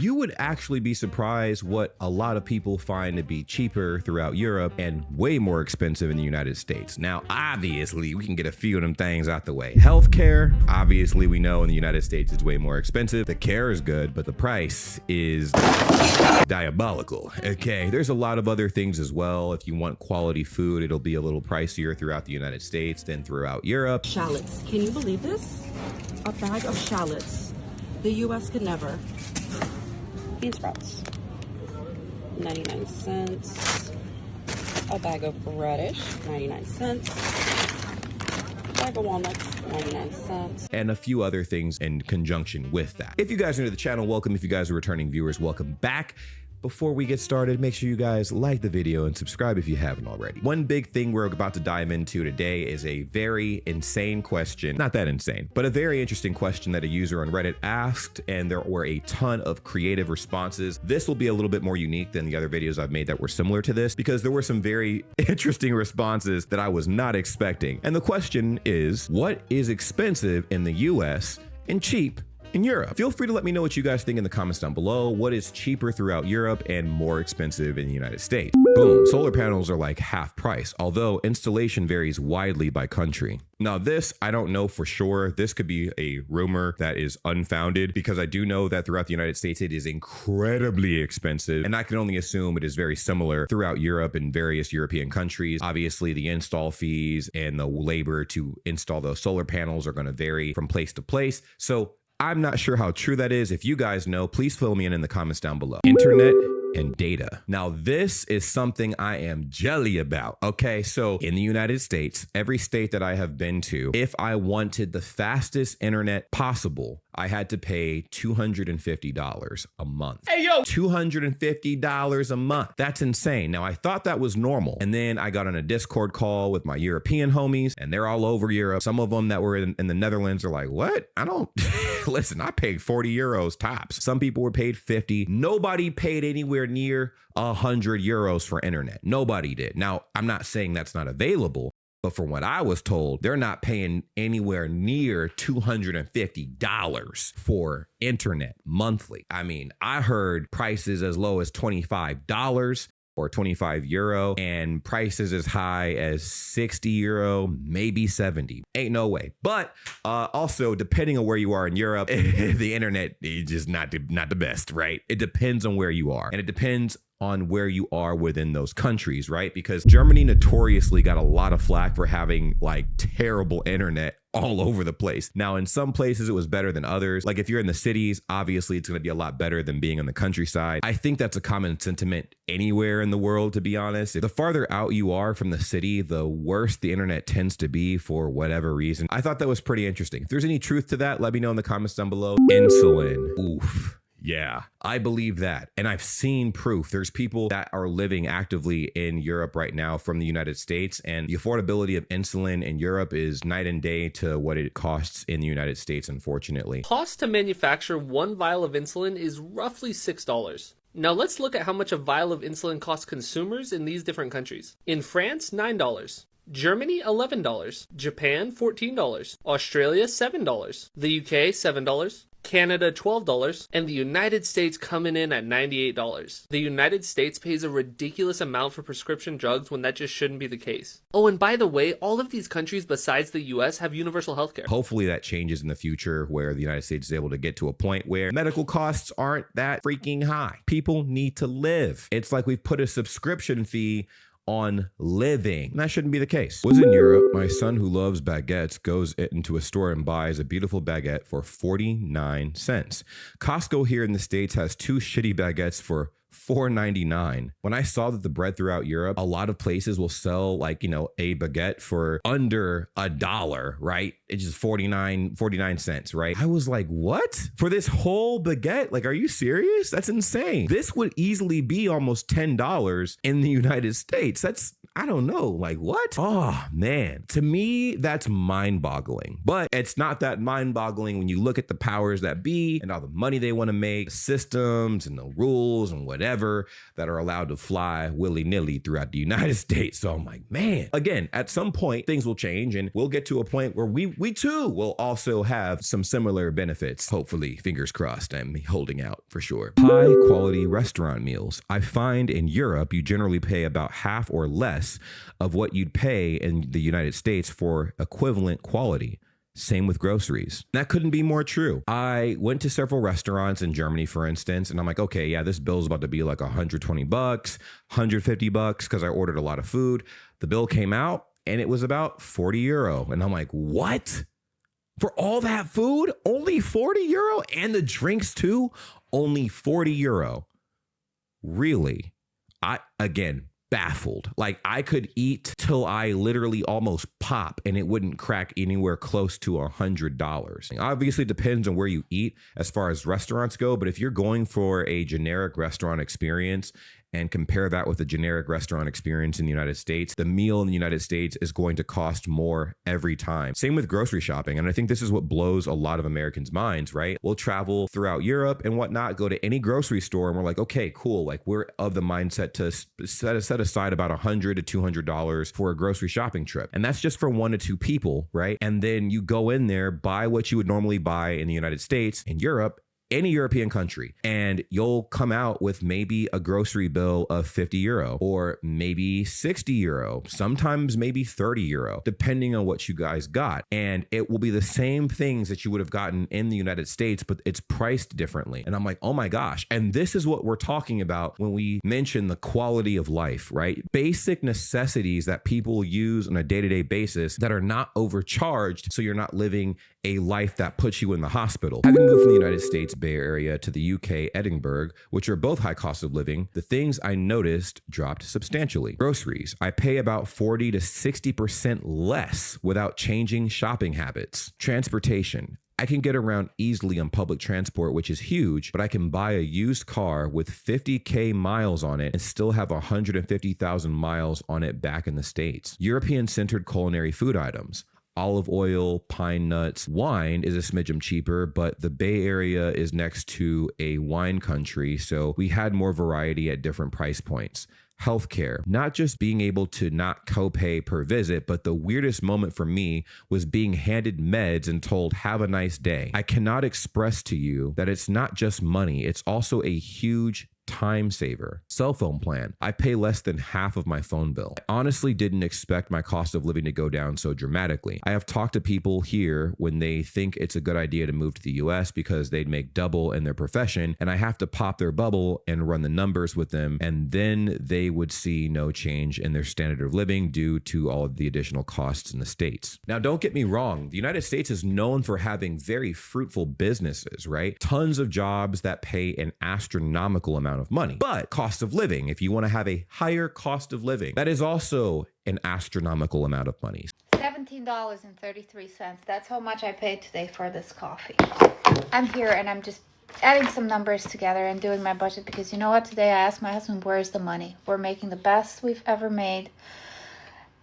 you would actually be surprised what a lot of people find to be cheaper throughout Europe and way more expensive in the United States. Now, obviously, we can get a few of them things out the way. Healthcare, obviously, we know in the United States it's way more expensive. The care is good, but the price is diabolical. Okay, there's a lot of other things as well. If you want quality food, it'll be a little pricier throughout the United States than throughout Europe. Shallots. Can you believe this? A bag of shallots. The US could never. Bean sprouts. 99 cents. A bag of radish, 99 cents. A bag of walnuts, 99 cents. And a few other things in conjunction with that. If you guys are new to the channel, welcome. If you guys are returning viewers, welcome back. Before we get started, make sure you guys like the video and subscribe if you haven't already. One big thing we're about to dive into today is a very insane question. Not that insane, but a very interesting question that a user on Reddit asked, and there were a ton of creative responses. This will be a little bit more unique than the other videos I've made that were similar to this, because there were some very interesting responses that I was not expecting. And the question is, what is expensive in the US and cheap in Europe? Feel free to let me know what you guys think in the comments down below. What is cheaper throughout Europe and more expensive in the United States? Boom, solar panels are like half price, although installation varies widely by country. Now this, I don't know for sure. This could be a rumor that is unfounded, because I do know that throughout the United States, it is incredibly expensive. And I can only assume it is very similar throughout Europe and various European countries. Obviously the install fees and the labor to install those solar panels are going to vary from place to place. So I'm not sure how true that is. If you guys know, please fill me in the comments down below. Internet and data. Now, this is something I am jelly about. Okay, so in the United States, every state that I have been to, if I wanted the fastest internet possible, I had to pay $250 a month. Hey, yo! $250 a month. That's insane. Now, I thought that was normal. And then I got on a Discord call with my European homies, and they're all over Europe. Some of them that were in the Netherlands are like, what? I don't, listen, I paid 40 euros tops. Some people were paid 50. Nobody paid anywhere near 100 euros for internet. Nobody did. Now, I'm not saying that's not available, but from what I was told, they're not paying anywhere near $250 for internet monthly. I mean, I heard prices as low as $25 or 25 euro and prices as high as 60 euro, maybe 70. Ain't no way. But also, depending on where you are in Europe, the internet is just not the best, right? It depends on where you are, and it depends on where you are within those countries, right? Because Germany notoriously got a lot of flack for having like terrible internet all over the place. Now, in some places it was better than others. Like if you're in the cities, obviously it's going to be a lot better than being on the countryside. I think that's a common sentiment anywhere in the world, to be honest. The farther out you are from the city, the worse the internet tends to be for whatever reason. I thought that was pretty interesting. If there's any truth to that, let me know in the comments down below. Insulin. Oof. Yeah, I believe that. And I've seen proof. There's people that are living actively in Europe right now from the United States, and the affordability of insulin in Europe is night and day to what it costs in the United States, unfortunately. Cost to manufacture one vial of insulin is roughly $6. Now let's look at how much a vial of insulin costs consumers in these different countries. In France, $9. Germany, $11. Japan, $14. Australia, $7. The UK, $7. Canada, $12, and the United States coming in at $98. The United States pays a ridiculous amount for prescription drugs when that just shouldn't be the case. Oh, and by the way, all of these countries besides the US have universal healthcare. Hopefully that changes in the future, where the United States is able to get to a point where medical costs aren't that freaking high. People need to live. It's like we've put a subscription fee on living. And that shouldn't be the case. Was in Europe. My son, who loves baguettes, goes into a store and buys a beautiful baguette for 49 cents. Costco here in the States has two shitty baguettes for $4.99. When I saw that the bread throughout Europe, a lot of places will sell like, you know, a baguette for under $1, right? It's just 49 cents, right? I was like, what? For this whole baguette? Like, are you serious? That's insane. This would easily be almost $10 in the United States. I don't know. Like, what? Oh, man. To me, that's mind-boggling. But it's not that mind-boggling when you look at the powers that be and all the money they want to make, systems and the rules and whatever that are allowed to fly willy-nilly throughout the United States. So I'm like, man, again, at some point, things will change and we'll get to a point where we too will also have some similar benefits. Hopefully, fingers crossed, I'm holding out for sure. High quality restaurant meals. I find in Europe, you generally pay about half or less of what you'd pay in the United States for equivalent quality. Same with groceries. That couldn't be more true. I went to several restaurants in Germany, for instance, and I'm like, okay, yeah, this bill's about to be like $120, $150 because I ordered a lot of food. The bill came out and it was about 40 euro. And I'm like, what? For all that food, only 40 euro? And the drinks too, only 40 euro. Really? Again, baffled. Like, I could eat till I literally almost pop and it wouldn't crack anywhere close to $100. Obviously, it depends on where you eat as far as restaurants go. But if you're going for a generic restaurant experience and compare that with a generic restaurant experience in the United States, the meal in the United States is going to cost more every time. Same with grocery shopping. And I think this is what blows a lot of Americans' minds, right? We'll travel throughout Europe and whatnot, go to any grocery store and we're like, okay, cool. Like, we're of the mindset to set aside about $100 to $200 for a grocery shopping trip. And that's just for 1 to 2 people, right? And then you go in there, buy what you would normally buy in the United States, in Europe, any European country, and you'll come out with maybe a grocery bill of 50 euro or maybe 60 euro, sometimes maybe 30 euro, depending on what you guys got. And it will be the same things that you would have gotten in the United States, but it's priced differently. And I'm like, oh my gosh. And this is what we're talking about when we mention the quality of life, right? Basic necessities that people use on a day-to-day basis that are not overcharged, so you're not living a life that puts you in the hospital. Having moved from the United States Bay Area to the UK Edinburgh, which are both high cost of living, the things I noticed dropped substantially. Groceries, I pay about 40 to 60% less without changing shopping habits. Transportation, I can get around easily on public transport, which is huge, but I can buy a used car with 50K miles on it and still have 150,000 miles on it back in the States. European-centered culinary food items. Olive oil, pine nuts, wine is a smidgen cheaper, but the Bay Area is next to a wine country, so we had more variety at different price points. Healthcare, not just being able to not copay per visit, but the weirdest moment for me was being handed meds and told, have a nice day. I cannot express to you that it's not just money, it's also a huge time saver. Cell phone plan. I pay less than half of my phone bill. I honestly didn't expect my cost of living to go down so dramatically. I have talked to people here when they think it's a good idea to move to the US because they'd make double in their profession, and I have to pop their bubble and run the numbers with them, and then they would see no change in their standard of living due to all of the additional costs in the States. Now, don't get me wrong. The United States is known for having very fruitful businesses, right? Tons of jobs that pay an astronomical amount of money. But cost of living, if you want to have a higher cost of living, that is also an astronomical amount of money. $17.33. That's how much I paid today for this coffee. I'm here and I'm just adding some numbers together and doing my budget because you know what? Today I asked my husband, where's the money? We're making the best we've ever made.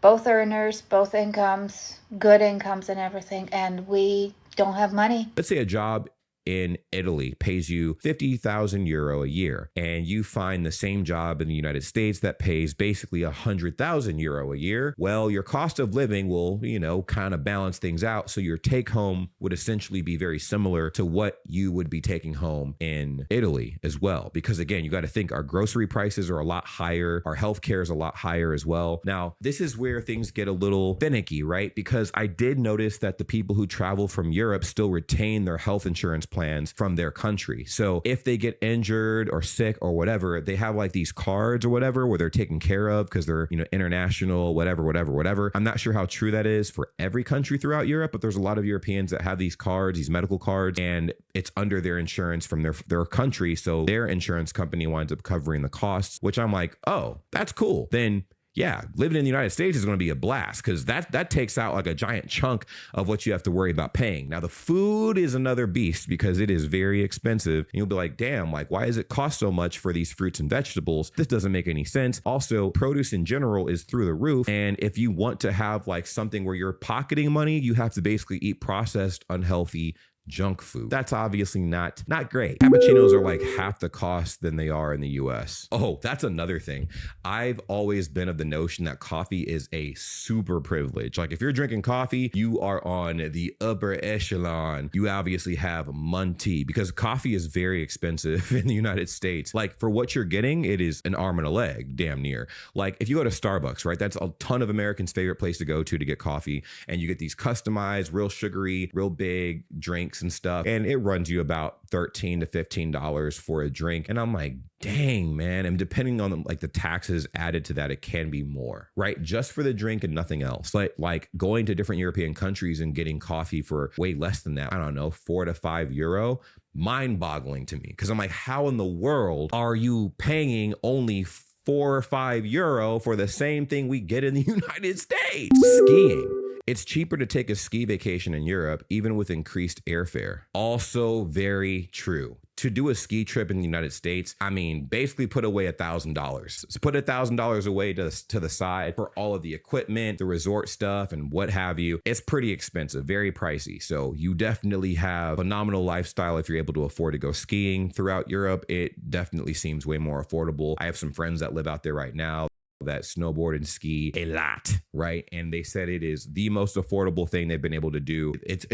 Both earners, both incomes, good incomes and everything. And we don't have money. Let's say a job in Italy pays you 50,000 euro a year, and you find the same job in the United States that pays basically 100,000 euro a year. Well, your cost of living will, kind of balance things out. So your take home would essentially be very similar to what you would be taking home in Italy as well. Because again, you got to think our grocery prices are a lot higher. Our healthcare is a lot higher as well. Now, this is where things get a little finicky, right? Because I did notice that the people who travel from Europe still retain their health insurance plans from their country. So if they get injured or sick or whatever, they have like these cards or whatever where they're taken care of because they're, international, whatever. I'm not sure how true that is for every country throughout Europe, but there's a lot of Europeans that have these cards, these medical cards, and it's under their insurance from their country. So their insurance company winds up covering the costs, which I'm like, oh, that's cool. Then yeah, living in the United States is going to be a blast because that takes out like a giant chunk of what you have to worry about paying. Now, the food is another beast because it is very expensive. And you'll be like, damn, like, why does it cost so much for these fruits and vegetables? This doesn't make any sense. Also, produce in general is through the roof. And if you want to have like something where you're pocketing money, you have to basically eat processed, unhealthy junk food. That's obviously not great. Cappuccinos are like half the cost than they are in the US. Oh, that's another thing. I've always been of the notion that coffee is a super privilege. Like if you're drinking coffee, you are on the upper echelon. You obviously have money because coffee is very expensive in the United States. Like for what you're getting, it is an arm and a leg, damn near. Like if you go to Starbucks, right? That's a ton of Americans' favorite place to go to get coffee. And you get these customized, real sugary, real big drinks and stuff, and it runs you about $13 to $15 for a drink. And I'm like, dang, man. And depending on like the taxes added to that, it can be more, right? Just for the drink and nothing else. But like going to different European countries and getting coffee for way less than that, I don't know, €4 to €5, mind-boggling to me. Because I'm like, how in the world are you paying only €4 or €5 for the same thing we get in the United States? Skiing. It's cheaper to take a ski vacation in Europe, even with increased airfare. Also very true. To do a ski trip in the United States, I mean, basically put away $1,000. So put $1,000 away to the side for all of the equipment, the resort stuff, and what have you. It's pretty expensive, very pricey. So you definitely have a phenomenal lifestyle if you're able to afford to go skiing throughout Europe. It definitely seems way more affordable. I have some friends that live out there right now that snowboard and ski a lot, right? And they said it is the most affordable thing they've been able to do. It's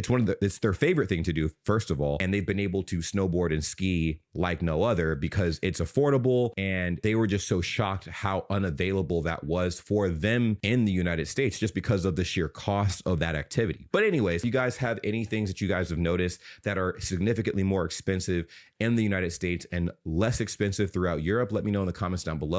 their favorite thing to do, first of all, and they've been able to snowboard and ski like no other because it's affordable, and they were just so shocked how unavailable that was for them in the United States just because of the sheer cost of that activity. But anyways, you guys have any things that you guys have noticed that are significantly more expensive in the United States and less expensive throughout Europe? Let me know in the comments down below.